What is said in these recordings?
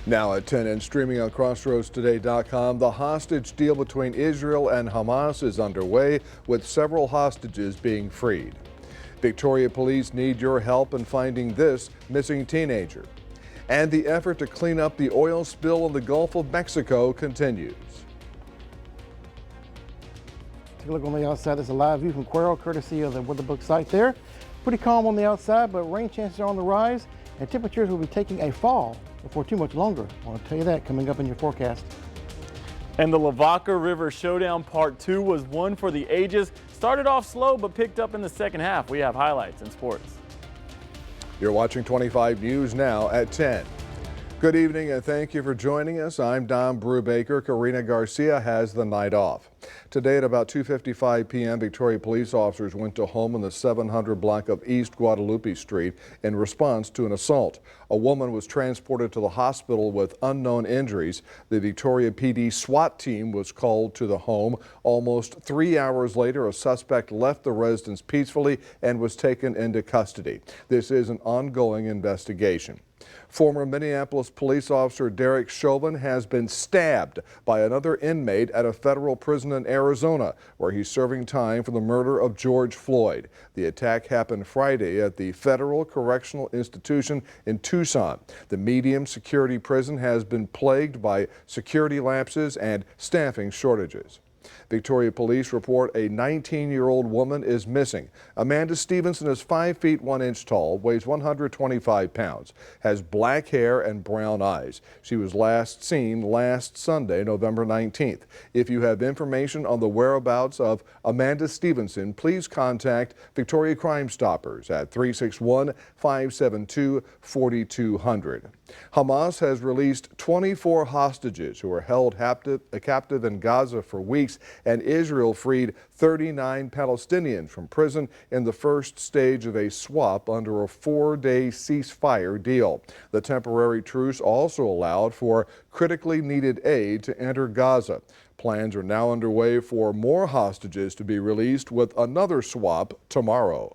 Now at 10 and streaming on CrossroadsToday.com, the hostage deal between Israel and Hamas is underway, with several hostages being freed. Victoria police need your help in finding this missing teenager. And the effort to clean up the oil spill in the Gulf of Mexico continues. Take a look on the outside. There's a live view from Cuero, courtesy of the WeatherBook site there. Pretty calm on the outside, but rain chances are on the rise, and temperatures will be taking a fall before too much longer. I want to tell you that coming up in your forecast. And the Lavaca River Showdown Part 2 was one for the ages. Started off slow, but picked up in the second half. We have highlights in sports. You're watching 25 News now at 10. Good evening and thank you for joining us. I'm Don Brubaker. Karina Garcia has the night off. Today at about 2:55 p.m., Victoria police officers went to a home in the 700 block of East Guadalupe Street in response to an assault. A woman was transported to the hospital with unknown injuries. The Victoria PD SWAT team was called to the home. Almost 3 hours later, a suspect left the residence peacefully and was taken into custody. This is an ongoing investigation. Former Minneapolis police officer Derek Chauvin has been stabbed by another inmate at a federal prison in Arizona, where he's serving time for the murder of George Floyd. The attack happened Friday at the Federal Correctional Institution in Tucson. The medium security prison has been plagued by security lapses and staffing shortages. Victoria police report a 19-year-old woman is missing. Amanda Stevenson is 5 feet 1 inch tall, weighs 125 pounds, has black hair and brown eyes. She was last seen last Sunday, November 19th. If you have information on the whereabouts of Amanda Stevenson, please contact Victoria Crime Stoppers at 361-572-4200. Hamas has released 24 hostages who were held captive in Gaza for weeks, and Israel freed 39 Palestinians from prison in the first stage of a swap under a 4-day ceasefire deal. The temporary truce also allowed for critically needed aid to enter Gaza. Plans are now underway for more hostages to be released, with another swap tomorrow.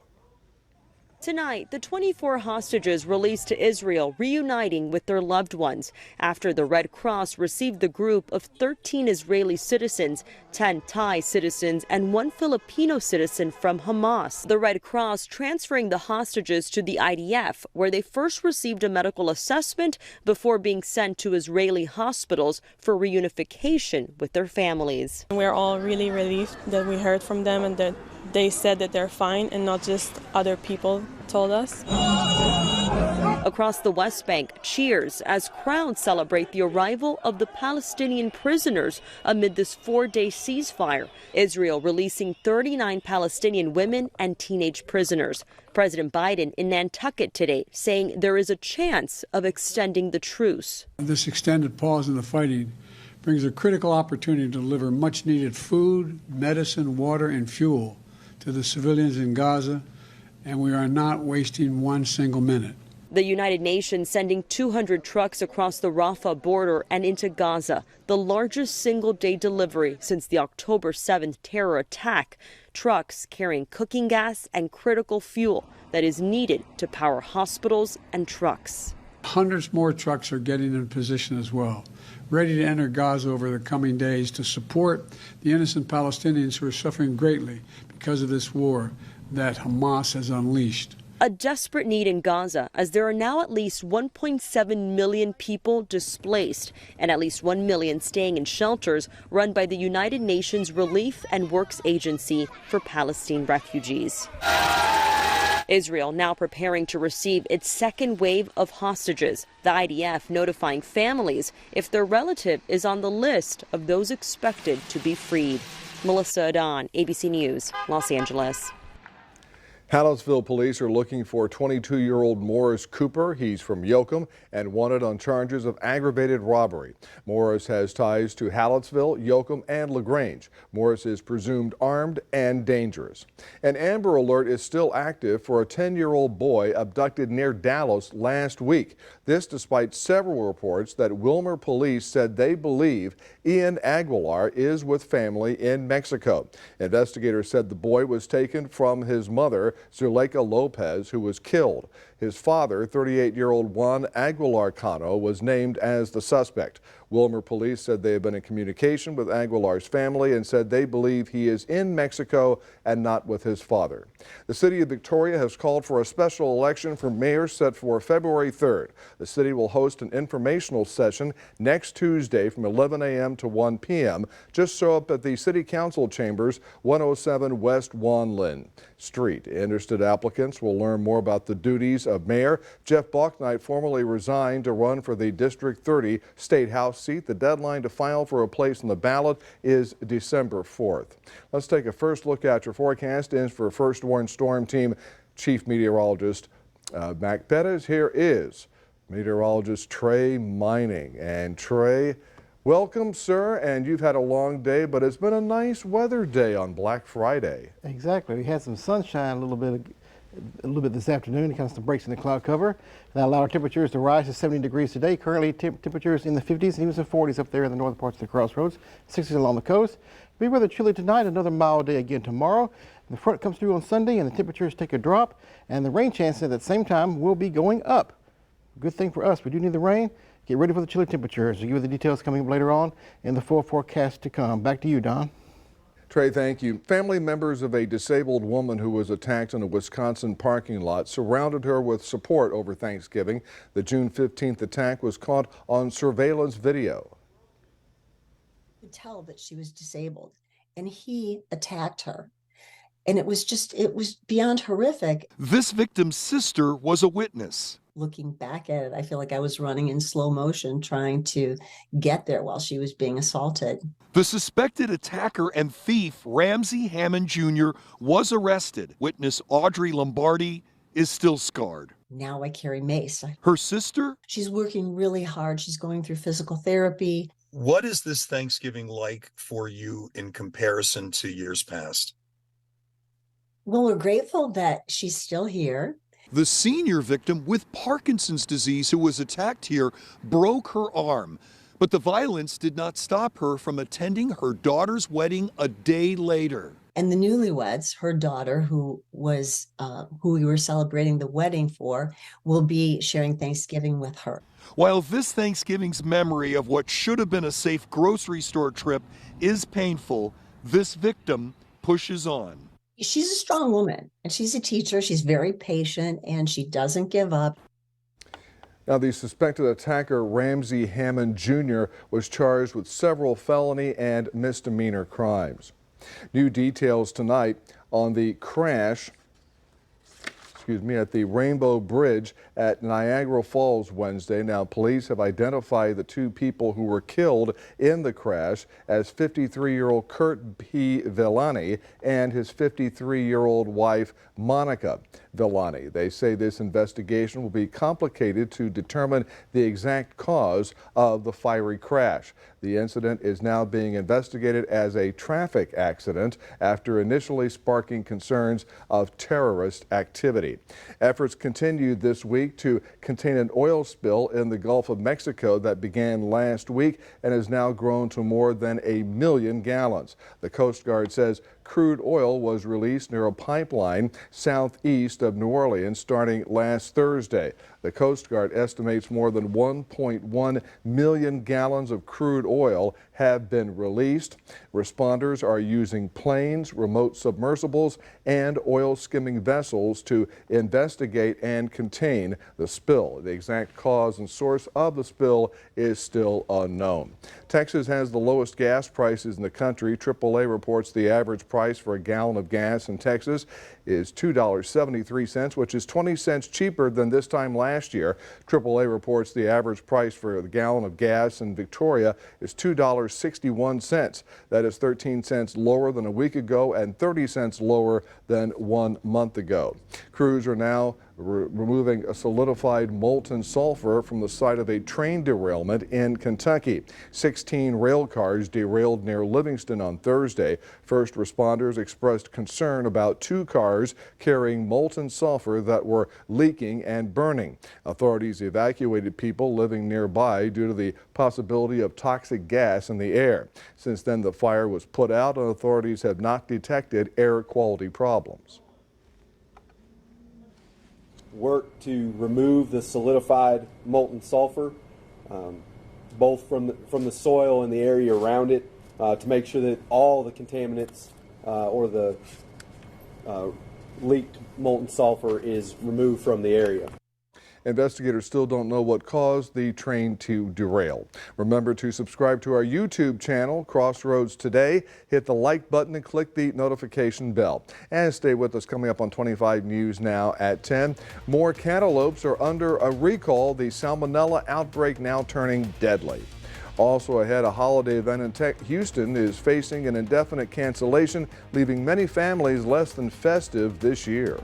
Tonight, the 24 hostages released to Israel reuniting with their loved ones after the Red Cross received the group of 13 Israeli citizens, 10 Thai citizens, and 1 Filipino citizen from Hamas. The Red Cross transferring the hostages to the IDF, where they first received a medical assessment before being sent to Israeli hospitals for reunification with their families. We're all really relieved that we heard from them and that they said that they're fine and not just other people told us. Across the West Bank, cheers as crowds celebrate the arrival of the Palestinian prisoners amid this 4-day ceasefire. Israel releasing 39 Palestinian women and teenage prisoners. President Biden in Nantucket today saying there is a chance of extending the truce. This extended pause in the fighting brings a critical opportunity to deliver much needed food, medicine, water, and fuel to the civilians in Gaza, and we are not wasting one single minute. The United Nations sending 200 trucks across the Rafah border and into Gaza, the largest single-day delivery since the October 7th terror attack. Trucks carrying cooking gas and critical fuel that is needed to power hospitals and trucks. Hundreds more trucks are getting in position as well, ready to enter Gaza over the coming days to support the innocent Palestinians who are suffering greatly because of this war that Hamas has unleashed. A desperate need in Gaza, as there are now at least 1.7 million people displaced and at least 1 million staying in shelters run by the United Nations Relief and Works Agency for Palestine refugees. Israel now preparing to receive its second wave of hostages, the IDF notifying families if their relative is on the list of those expected to be freed. Melissa Adon, ABC News, Los Angeles. Hallettsville police are looking for 22-year-old Morris Cooper. He's from Yoakum and wanted on charges of aggravated robbery. Morris has ties to Hallettsville, Yoakum, and LaGrange. Morris is presumed armed and dangerous. An Amber Alert is still active for a 10-year-old boy abducted near Dallas last week. This despite several reports that Wilmer police said they believe Ian Aguilar is with family in Mexico. Investigators said the boy was taken from his mother, Zuleika Lopez, who was killed. His father, 38-year-old Juan Aguilar Cano, was named as the suspect. Wilmer police said they have been in communication with Aguilar's family and said they believe he is in Mexico and not with his father. The city of Victoria has called for a special election for mayor set for February 3rd. The city will host an informational session next Tuesday from 11 a.m. to 1 p.m. Just show up at the City Council Chambers, 107 West Wan Lin Street. Interested applicants will learn more about the duties of mayor. Jeff Balknight formally resigned to run for the District 30 State House seat. The deadline to file for a place on the ballot is December 4th. Let's take a first look at your forecast. In for First Warn Storm Team Chief Meteorologist Mac Bettis. Here is meteorologist Trey Mining. And Trey, welcome, sir. And you've had a long day, but it's been a nice weather day on Black Friday. Exactly. We had some sunshine a little bit this afternoon. Kind of some breaks in the cloud cover. That allowed our temperatures to rise to 70 degrees today. Currently, temperatures in the 50s and even some 40s up there in the northern parts of the crossroads. 60s along the coast. Be rather chilly tonight. Another mild day again tomorrow. The front comes through on Sunday, and the temperatures take a drop. And the rain chances at the same time will be going up. Good thing for us. We do need the rain. Get ready for the chilly temperatures. I'll give you the details coming up later on in the full forecast to come. Back to you, Don. Trey, thank you. Family members of a disabled woman who was attacked in a Wisconsin parking lot surrounded her with support over Thanksgiving. The June 15th attack was caught on surveillance video. You could tell that she was disabled, and he attacked her. And it was beyond horrific. This victim's sister was a witness. Looking back at it, I feel like I was running in slow motion trying to get there while she was being assaulted. The suspected attacker and thief, Ramsey Hammond Jr., was arrested. Witness Audrey Lombardi is still scarred. Now I carry mace. Her sister? She's working really hard. She's going through physical therapy. What is this Thanksgiving like for you in comparison to years past? Well, we're grateful that she's still here. The senior victim with Parkinson's disease who was attacked here broke her arm. But the violence did not stop her from attending her daughter's wedding a day later. And the newlyweds, her daughter, who we were celebrating the wedding for, will be sharing Thanksgiving with her. While this Thanksgiving's memory of what should have been a safe grocery store trip is painful, this victim pushes on. She's a strong woman, and she's a teacher. She's very patient, and she doesn't give up. Now, the suspected attacker, Ramsey Hammond Jr., was charged with several felony and misdemeanor crimes. New details tonight on the crash at the Rainbow Bridge at Niagara Falls Wednesday. Now, police have identified the two people who were killed in the crash as 53-year-old Kurt P. Villani and his 53-year-old wife, Monica Villani. They say this investigation will be complicated to determine the exact cause of the fiery crash. The incident is now being investigated as a traffic accident after initially sparking concerns of terrorist activity. Efforts continued this week to contain an oil spill in the Gulf of Mexico that began last week and has now grown to more than 1 million gallons. The Coast Guard says crude oil was released near a pipeline southeast of New Orleans starting last Thursday. The Coast Guard estimates more than 1.1 million gallons of crude oil have been released. Responders are using planes, remote submersibles, and oil skimming vessels to investigate and contain the spill. The exact cause and source of the spill is still unknown. Texas has the lowest gas prices in the country. AAA reports the average price for a gallon of gas in Texas is $2.73, which is 20 cents cheaper than this time last year. AAA reports the average price for the gallon of gas in Victoria is $2.61. That is 13 cents lower than a week ago and 30 cents lower than 1 month ago. Crews are now removing a solidified molten sulfur from the site of a train derailment in Kentucky. 16 rail cars derailed near Livingston on Thursday. First responders expressed concern about 2 cars carrying molten sulfur that were leaking and burning. Authorities evacuated people living nearby due to the possibility of toxic gas in the air. Since then, the fire was put out and authorities have not detected air quality problems. work to remove the solidified molten sulfur, both from the soil and the area around it, to make sure that all the contaminants or the leaked molten sulfur is removed from the area. Investigators still don't know what caused the train to derail. Remember to subscribe to our YouTube channel, Crossroads Today. Hit the like button and click the notification bell. And stay with us. Coming up on 25 News Now at 10. More cantaloupes are under a recall. The salmonella outbreak now turning deadly. Also ahead, a holiday event in Houston is facing an indefinite cancellation, leaving many families less than festive this year.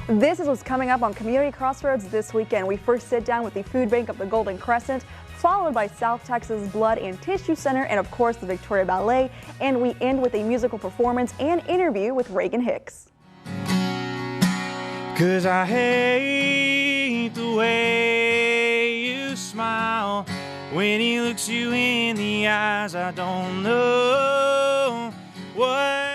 This is what's coming up on Community Crossroads this weekend. We first sit down with the Food Bank of the Golden Crescent, followed by South Texas Blood and Tissue Center, and of course the Victoria Ballet. And we end with a musical performance and interview with Reagan Hicks. 'Cause I hate the way you smile when he looks you in the eyes. I don't know what.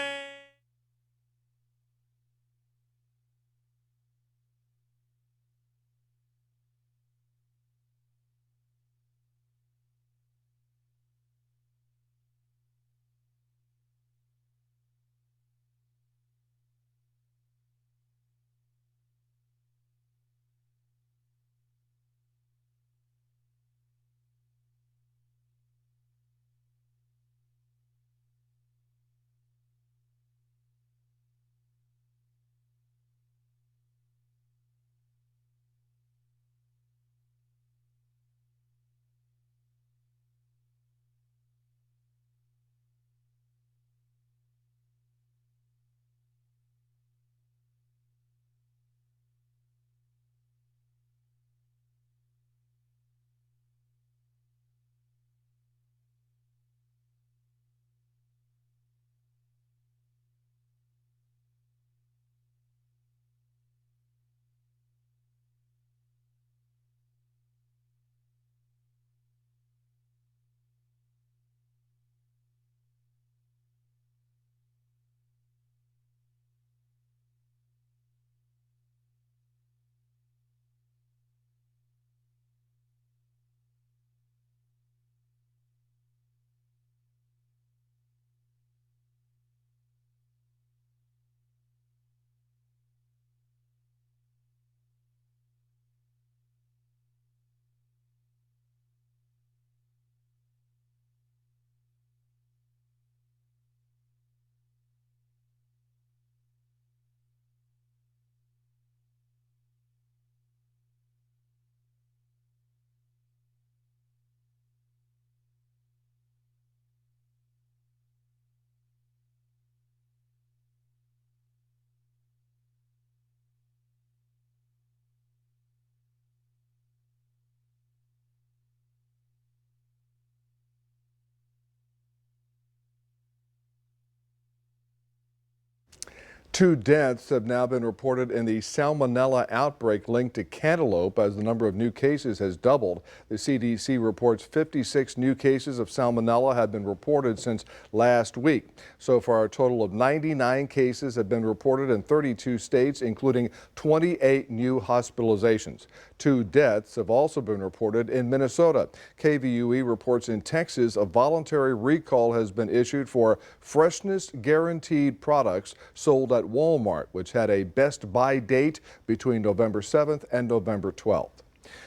Two deaths have now been reported in the salmonella outbreak linked to cantaloupe as the number of new cases has doubled. The CDC reports 56 new cases of salmonella have been reported since last week. So far, a total of 99 cases have been reported in 32 states, including 28 new hospitalizations. Two deaths have also been reported in Minnesota. KVUE reports in Texas a voluntary recall has been issued for freshness guaranteed products sold at Walmart, which had a Best Buy date between November 7th and November 12th.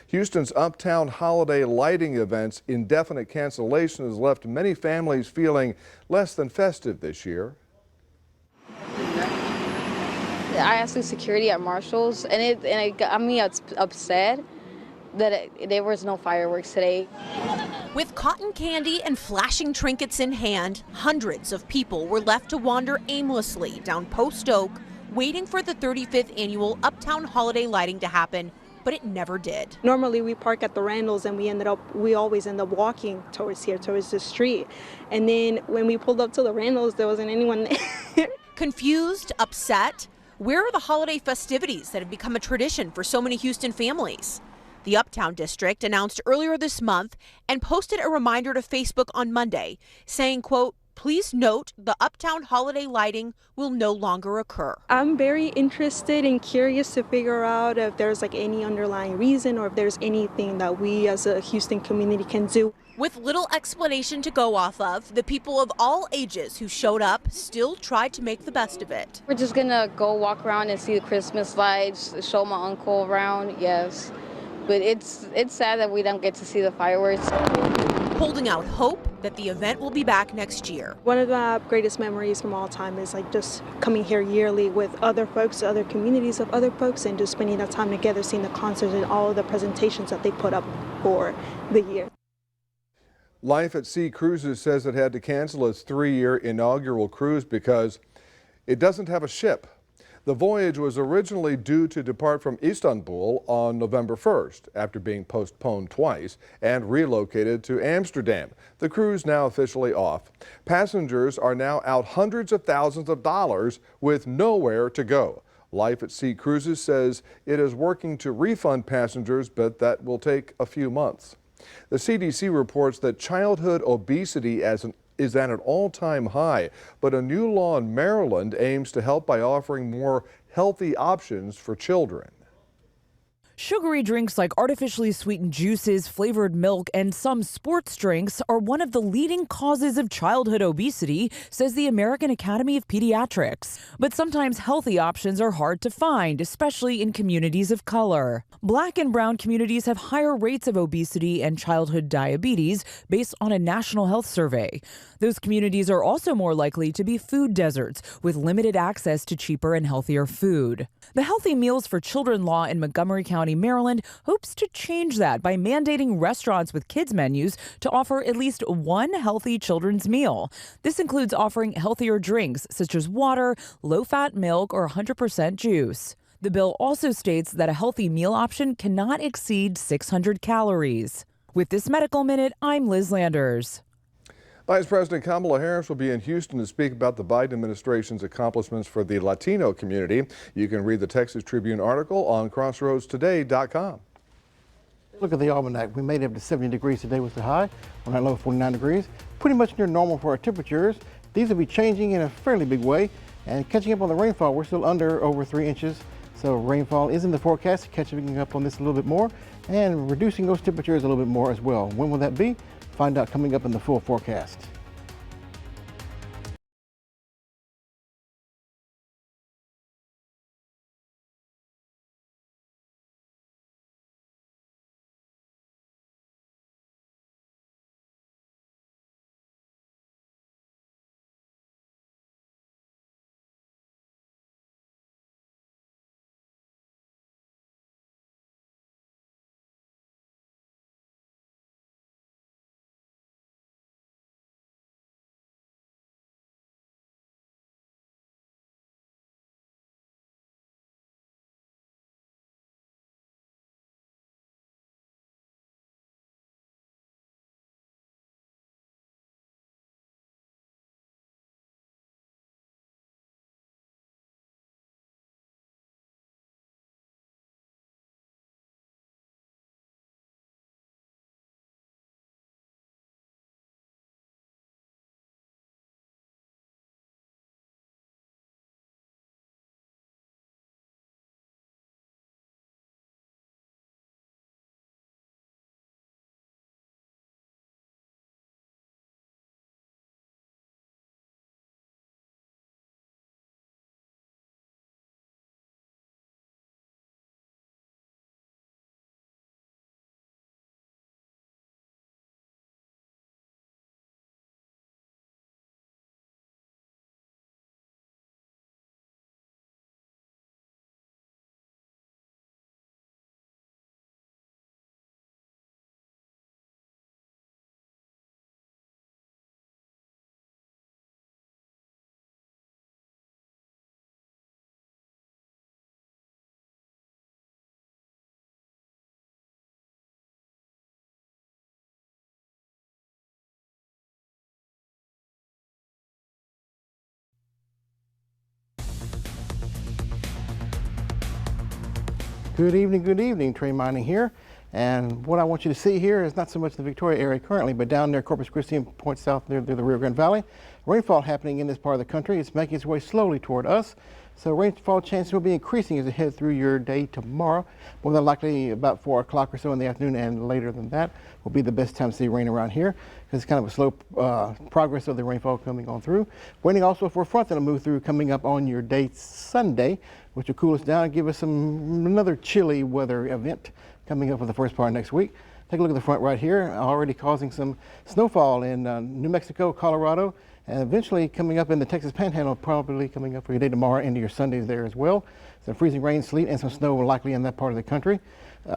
Houston's Uptown holiday lighting event's indefinite cancellation has left many families feeling less than festive this year. I asked the security at Marshall's, and it got me upset that there was no fireworks today. With cotton candy and flashing trinkets in hand, hundreds of people were left to wander aimlessly down Post Oak, waiting for the 35th annual Uptown holiday lighting to happen, but it never did. Normally we park at the Randalls and we always end up walking towards here, towards the street. And then when we pulled up to the Randalls, there wasn't anyone there. Confused, upset, where are the holiday festivities that have become a tradition for so many Houston families? The Uptown District announced earlier this month and posted a reminder to Facebook on Monday saying, quote, please note the Uptown holiday lighting will no longer occur. I'm very interested and curious to figure out if there's like any underlying reason or if there's anything that we as a Houston community can do. With little explanation to go off of, the people of all ages who showed up still tried to make the best of it. We're just gonna go walk around and see the Christmas lights, show my uncle around, yes. But it's sad that we don't get to see the fireworks. Holding out hope that the event will be back next year. One of the greatest memories from all time is like just coming here yearly with other folks, other communities of other folks, and just spending that time together, seeing the concerts and all of the presentations that they put up for the year. Life at Sea Cruises says it had to cancel its 3-year inaugural cruise because it doesn't have a ship. The voyage was originally due to depart from Istanbul on November 1st after being postponed twice and relocated to Amsterdam. The cruise now officially off. Passengers are now out hundreds of thousands of dollars with nowhere to go. Life at Sea Cruises says it is working to refund passengers, but that will take a few months. The CDC reports that childhood obesity is at an all-time high, but a new law in Maryland aims to help by offering more healthy options for children. Sugary drinks like artificially sweetened juices, flavored milk, and some sports drinks are one of the leading causes of childhood obesity, says the American Academy of Pediatrics. But sometimes healthy options are hard to find, especially in communities of color. Black and brown communities have higher rates of obesity and childhood diabetes based on a national health survey. Those communities are also more likely to be food deserts with limited access to cheaper and healthier food. The Healthy Meals for Children law in Montgomery County, Maryland hopes to change that by mandating restaurants with kids menus to offer at least one healthy children's meal. This includes offering healthier drinks such as water, low-fat milk, or 100% juice. The bill also states that a healthy meal option cannot exceed 600 calories. With this Medical Minute, I'm Liz Landers. Vice President Kamala Harris will be in Houston to speak about the Biden administration's accomplishments for the Latino community. You can read the Texas Tribune article on crossroadstoday.com. Look at the almanac. We made it up to 70 degrees today with the high. On our low, 49 degrees. Pretty much near normal for our temperatures. These will be changing in a fairly big way. And catching up on the rainfall, we're still under over 3 inches. So rainfall is in the forecast, catching up on this a little bit more and reducing those temperatures a little bit more as well. When will that be? Find out coming up in the full forecast. Good evening, Trey Mining here. And what I want you to see here is not so much the Victoria area currently, but down near Corpus Christi and points south near the Rio Grande Valley. Rainfall happening in this part of the country. It's making its way slowly toward us. So rainfall chances will be increasing as we head through your day tomorrow. More than likely about 4 o'clock or so in the afternoon, and later than that will be the best time to see rain around here, because it's kind of a slow progress of the rainfall coming on through. Waiting also for a front that'll move through coming up on your day Sunday, which will cool us down and give us another chilly weather event coming up for the first part of next week. Take a look at the front right here, already causing some snowfall in New Mexico, Colorado, and eventually coming up in the Texas Panhandle, probably coming up for your day tomorrow into your Sundays there as well. Some freezing rain, sleet, and some snow likely in that part of the country.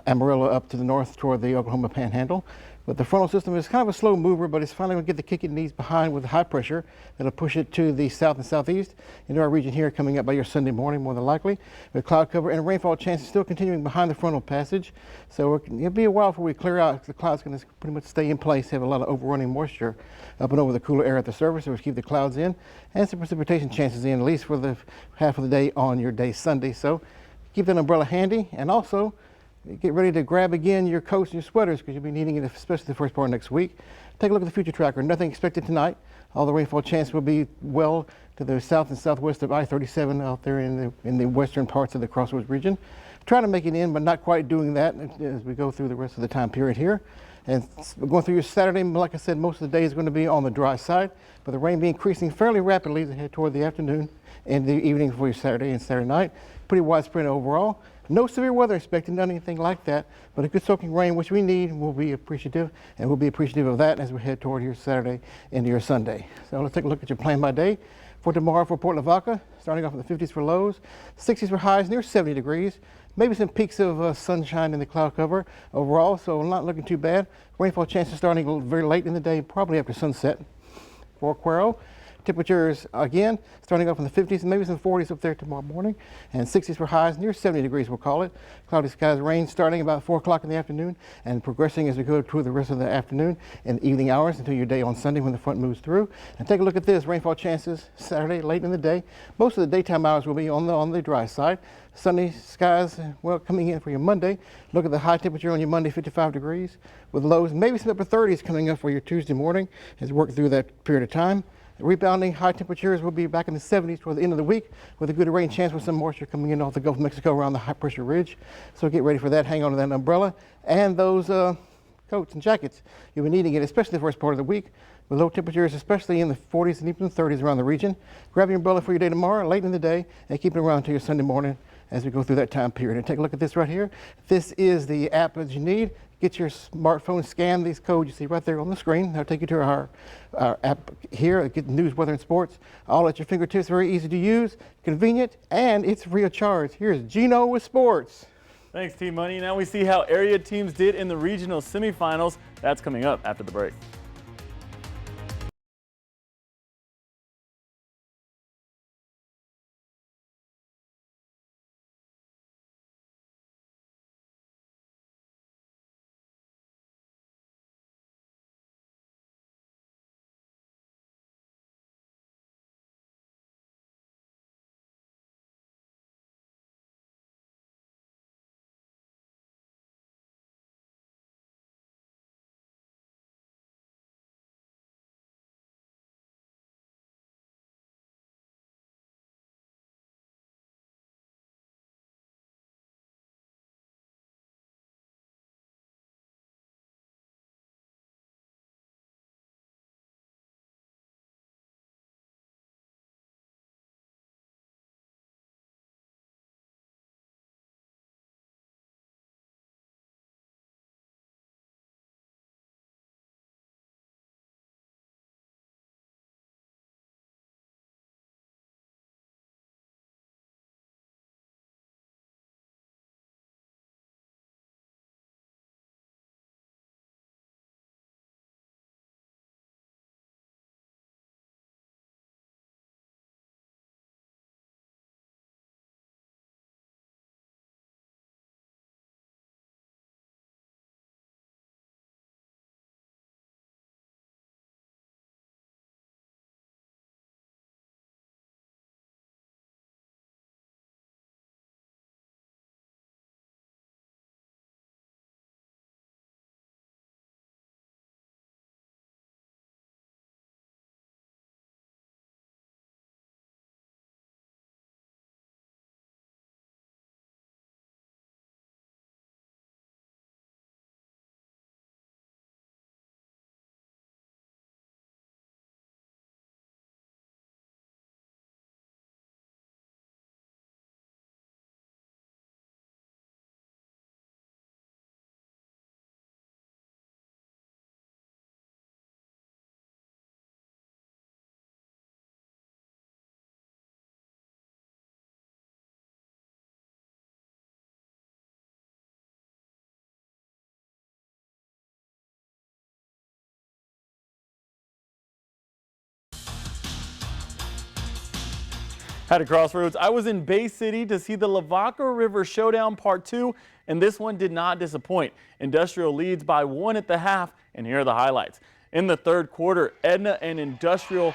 Amarillo up to the north toward the Oklahoma Panhandle. But the frontal system is kind of a slow mover, but it's finally going to get the kick it needs behind with high pressure. That'll push it to the south and southeast into our region here coming up by your Sunday morning, more than likely. With cloud cover and rainfall chances still continuing behind the frontal passage. So it'll be a while before we clear out. The cloud's going to pretty much stay in place, have a lot of overrunning moisture up and over the cooler air at the surface, so we keep the clouds in and some precipitation chances in, at least for the half of the day on your day Sunday. So keep that umbrella handy, and also get ready to grab again your coats and your sweaters, because you'll be needing it, especially the first part of next week. Take a look at the future tracker. Nothing expected tonight. All the rainfall chance will be well to the south and southwest of I-37 out there in the western parts of the Crossroads region. Trying to make it in, but not quite doing that as we go through the rest of the time period here. And going through your Saturday, like I said, most of the day is going to be on the dry side, but the rain be increasing fairly rapidly as we head toward the afternoon and the evening for your Saturday and Saturday night. Pretty widespread overall. No severe weather expected, not anything like that, but a good soaking rain, which we need, will be appreciative, and we'll be appreciative of that as we head toward your Saturday into your Sunday. So let's take a look at your plan by day for tomorrow for Port Lavaca, starting off in the 50s for lows, 60s for highs, near 70 degrees. Maybe some peaks of sunshine in the cloud cover overall, so not looking too bad. Rainfall chances starting very late in the day, probably after sunset. For Cuero, temperatures again starting off in the 50s and maybe some 40s up there tomorrow morning, and 60s for highs, near 70 degrees we'll call it. Cloudy skies, rain starting about 4 o'clock in the afternoon and progressing as we go through the rest of the afternoon and evening hours until your day on Sunday when the front moves through. And take a look at this, rainfall chances Saturday late in the day. Most of the daytime hours will be on the dry side. Sunny skies, well, coming in for your Monday. Look at the high temperature on your Monday, 55 degrees, with lows maybe some upper 30s coming up for your Tuesday morning as we work through that period of time. Rebounding high temperatures will be back in the 70s toward the end of the week, with a good rain chance with some moisture coming in off the Gulf of Mexico around the high pressure ridge. So get ready for that. Hang on to that umbrella and those coats and jackets. You'll be needing it, especially the first part of the week, with low temperatures, especially in the 40s and even the 30s around the region. Grab your umbrella for your day tomorrow, late in the day, and keep it around until your Sunday morning as we go through that time period. And take a look at this right here. This is the app that you need. Get your smartphone, scan these codes you see right there on the screen. That'll take you to our app here. Get news, weather, and sports all at your fingertips. Very easy to use, convenient, and it's free of charge. Here's Gino with sports. Thanks, Team Money. Now we see how area teams did in the regional semifinals. That's coming up after the break. At a Crossroads, I was in Bay City to see the Lavaca River Showdown Part 2, and this one did not disappoint. Industrial leads by 1 at the half, and here are the highlights. In the third quarter, Edna and Industrial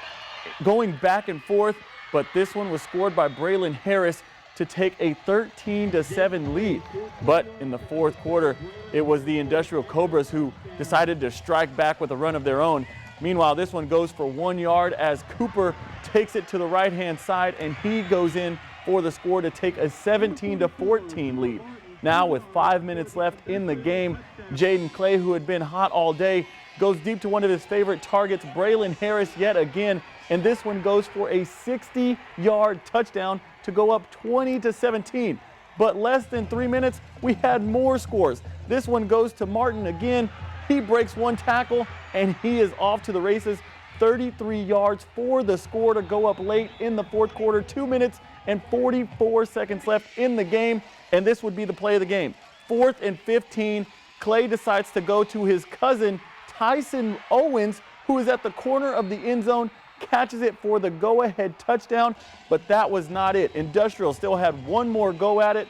going back and forth, but this one was scored by Braylon Harris to take a 13-7 lead. But in the fourth quarter, it was the Industrial Cobras who decided to strike back with a run of their own. Meanwhile, this one goes for 1 yard as Cooper takes it to the right-hand side, and he goes in for the score to take a 17-14 lead. Now with 5 minutes left in the game, Jaden Clay, who had been hot all day, goes deep to one of his favorite targets, Braylon Harris, yet again, and this one goes for a 60-yard touchdown to go up 20-17. But less than 3 minutes, we had more scores. This one goes to Martin again. He breaks one tackle, and he is off to the races. 33 yards for the score to go up late in the fourth quarter. 2 minutes and 44 seconds left in the game, and this would be the play of the game. 4th and 15, Clay decides to go to his cousin, Tyson Owens, who is at the corner of the end zone, catches it for the go-ahead touchdown, but that was not it. Industrial still had one more go at it.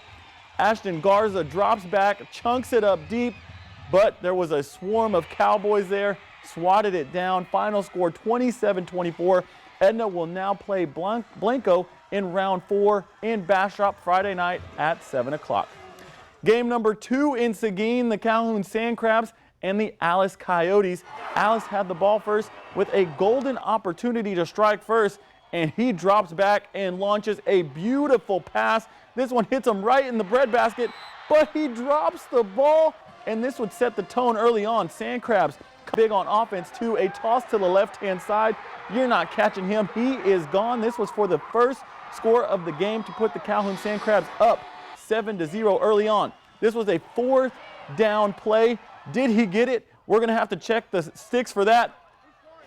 Ashton Garza drops back, chunks it up deep, but there was a swarm of Cowboys there, swatted it down. Final score 27-24. Edna will now play Blanco in round 4 in Bastrop Friday night at 7 o'clock. Game number 2 in Seguin, the Calhoun Sand Crabs and the Alice Coyotes. Alice had the ball first with a golden opportunity to strike first, and he drops back and launches a beautiful pass. This one hits him right in the breadbasket, but he drops the ball, and this would set the tone early on. Sand Crabs big on offense too. A toss to the left-hand side. You're not catching him. He is gone. This was for the first score of the game to put the Calhoun Sand Crabs up 7-0 early on. This was a 4th down play. Did he get it? We're going to have to check the sticks for that.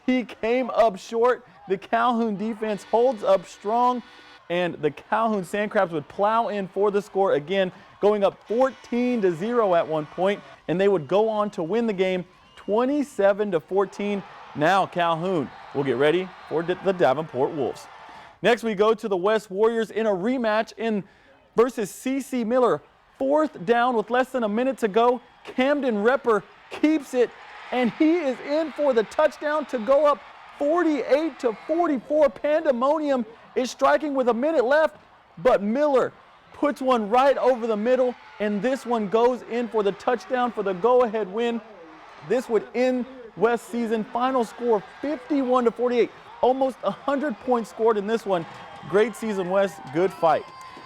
He came up short. The Calhoun defense holds up strong, and the Calhoun Sand Crabs would plow in for the score again, going up 14-0 at one point, and they would go on to win the game 27-14. Now Calhoun will get ready for the Davenport Wolves. Next, we go to the West Warriors in a rematch versus C.C. Miller. 4th down with less than a minute to go. Camden Repper keeps it, and he is in for the touchdown to go up 48-44. Pandemonium is striking with a minute left, but Miller puts one right over the middle, and this one goes in for the touchdown for the go-ahead win. This would end West season. Final score 51-48. Almost 100 points scored in this one. Great season, West. Good fight.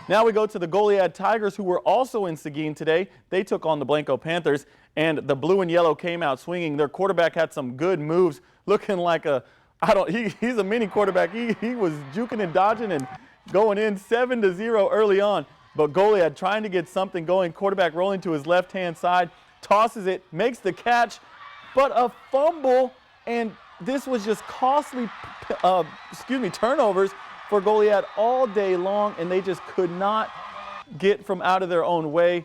Now we go to the Goliad Tigers, who were also in Seguin today. They took on the Blanco Panthers, and the blue and yellow came out swinging. Their quarterback had some good moves, looking like he's a mini quarterback. He was juking and dodging and going in 7-0 early on. But Goliad trying to get something going. Quarterback rolling to his left-hand side, tosses it, makes the catch, but a fumble, and this was just costly turnovers for Goliad all day long, and they just could not get from out of their own way.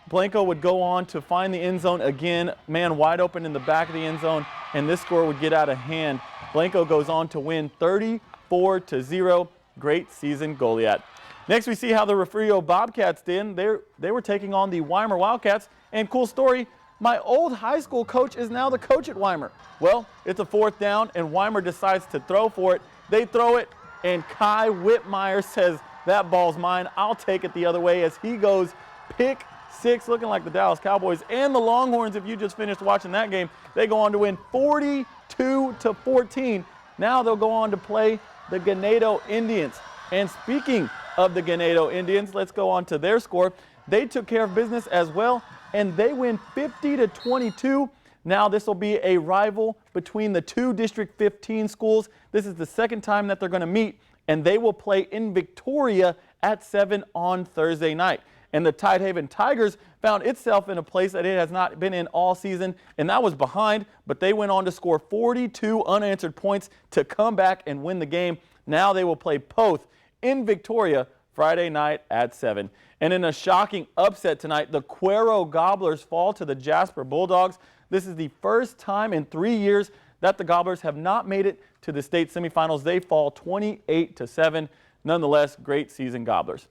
Blanco would go on to find the end zone again, man wide open in the back of the end zone, and this score would get out of hand. Blanco goes on to win 34-0. Great season, Goliad. Next, we see how the Refugio Bobcats did. They were taking on the Weimar Wildcats, and cool story, my old high school coach is now the coach at Weimar. Well, it's a 4th down, and Weimar decides to throw for it. They throw it, and Kai Whitmire says, that ball's mine. I'll take it the other way as he goes pick 6, looking like the Dallas Cowboys. And the Longhorns, if you just finished watching that game, they go on to win 42-14. Now they'll go on to play the Ganado Indians. And speaking of the Ganado Indians, let's go on to their score. They took care of business as well, and they win 50-22. Now this will be a rival between the two District 15 schools. This is the second time that they're going to meet, and they will play in Victoria at 7 on Thursday night. And the Tidehaven Tigers found itself in a place that it has not been in all season, and that was behind, but they went on to score 42 unanswered points to come back and win the game. Now they will play Poth in Victoria Friday night at 7. And in a shocking upset tonight, the Cuero Gobblers fall to the Jasper Bulldogs. This is the first time in 3 years that the Gobblers have not made it to the state semifinals. They fall 28-7. Nonetheless, great season gobblers.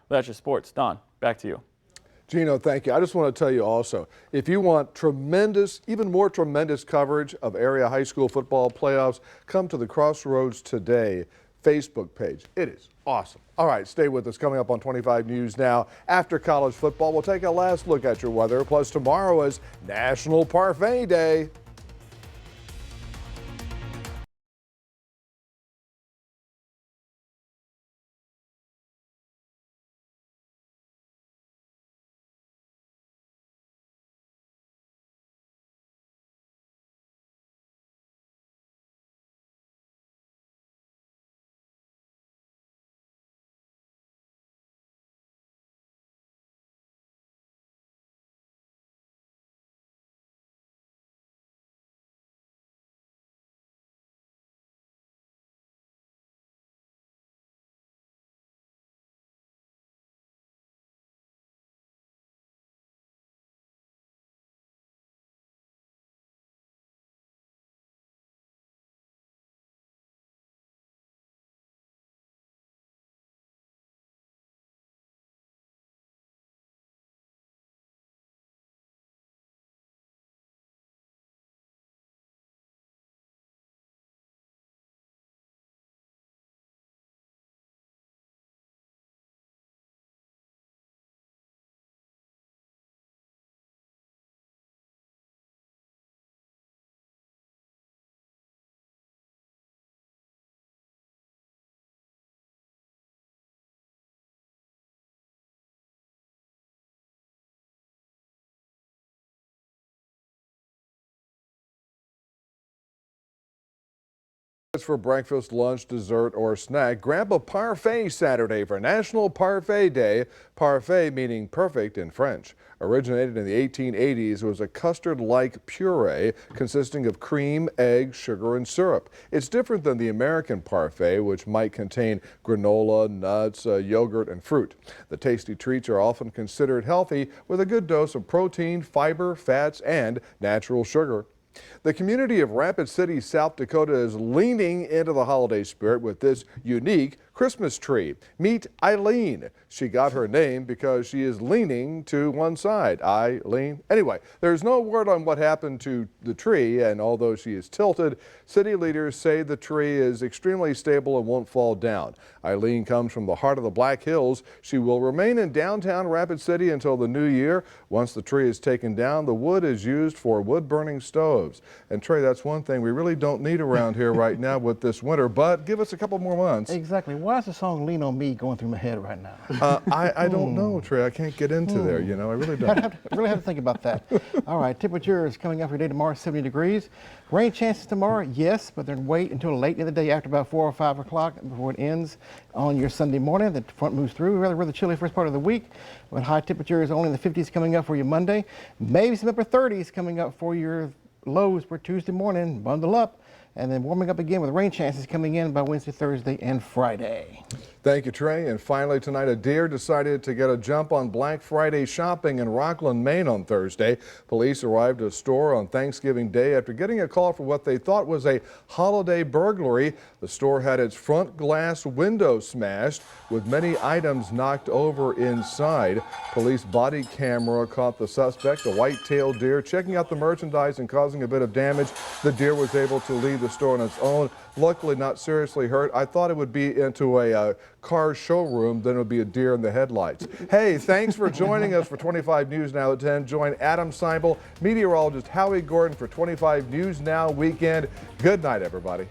Well, that's your sports. Don, back to you. Gino, thank you. I just want to tell you also, if you want tremendous, even more tremendous coverage of area high school football playoffs, come to the Crossroads Today Facebook page. It is awesome. All right, stay with us. Coming up on 25 News Now, after college football, we'll take a last look at your weather. Plus, tomorrow is National Parfait Day. For breakfast, lunch, dessert, or snack, grab a parfait Saturday for National Parfait Day. Parfait meaning perfect in French. Originated in the 1880s, it was a custard-like puree consisting of cream, egg, sugar, and syrup. It's different than the American parfait, which might contain granola, nuts, yogurt, and fruit. The tasty treats are often considered healthy with a good dose of protein, fiber, fats, and natural sugar. The community of Rapid City, South Dakota is leaning into the holiday spirit with this unique Christmas tree. Meet Eileen. She got her name because she is leaning to one side. Eileen. Anyway, there's no word on what happened to the tree, and although she is tilted, city leaders say the tree is extremely stable and won't fall down. Eileen comes from the heart of the Black Hills. She will remain in downtown Rapid City until the new year. Once the tree is taken down, the wood is used for wood-burning stoves. And Trey, that's one thing we really don't need around here right now with this winter, but give us a couple more months. Exactly. Why is the song Lean on Me going through my head right now? I don't know, Trey. I can't get into there, you know. I really don't. I really have to think about that. All right, temperature is coming up for your day tomorrow, 70 degrees. Rain chances tomorrow, yes, but then wait until late in the day after about 4 or 5 o'clock before it ends on your Sunday morning. The front moves through. Rather chilly first part of the week, with high temperatures only in the 50s coming up for your Monday. Maybe some upper 30s coming up for your lows for Tuesday morning. Bundle up. And then warming up again with rain chances coming in by Wednesday, Thursday, and Friday. Thank you, Trey. And finally tonight, a deer decided to get a jump on Black Friday shopping in Rockland, Maine on Thursday. Police arrived at a store on Thanksgiving Day after getting a call for what they thought was a holiday burglary. The store had its front glass window smashed with many items knocked over inside. Police body camera caught the suspect, a white-tailed deer, checking out the merchandise and causing a bit of damage. The deer was able to leave the store on its own. Luckily not seriously hurt. I thought it would be into a car showroom, then it would be a deer in the headlights. Hey, thanks for joining us for 25 News Now at 10. Join Adam Seibel, meteorologist Howie Gordon for 25 News Now Weekend. Good night, everybody.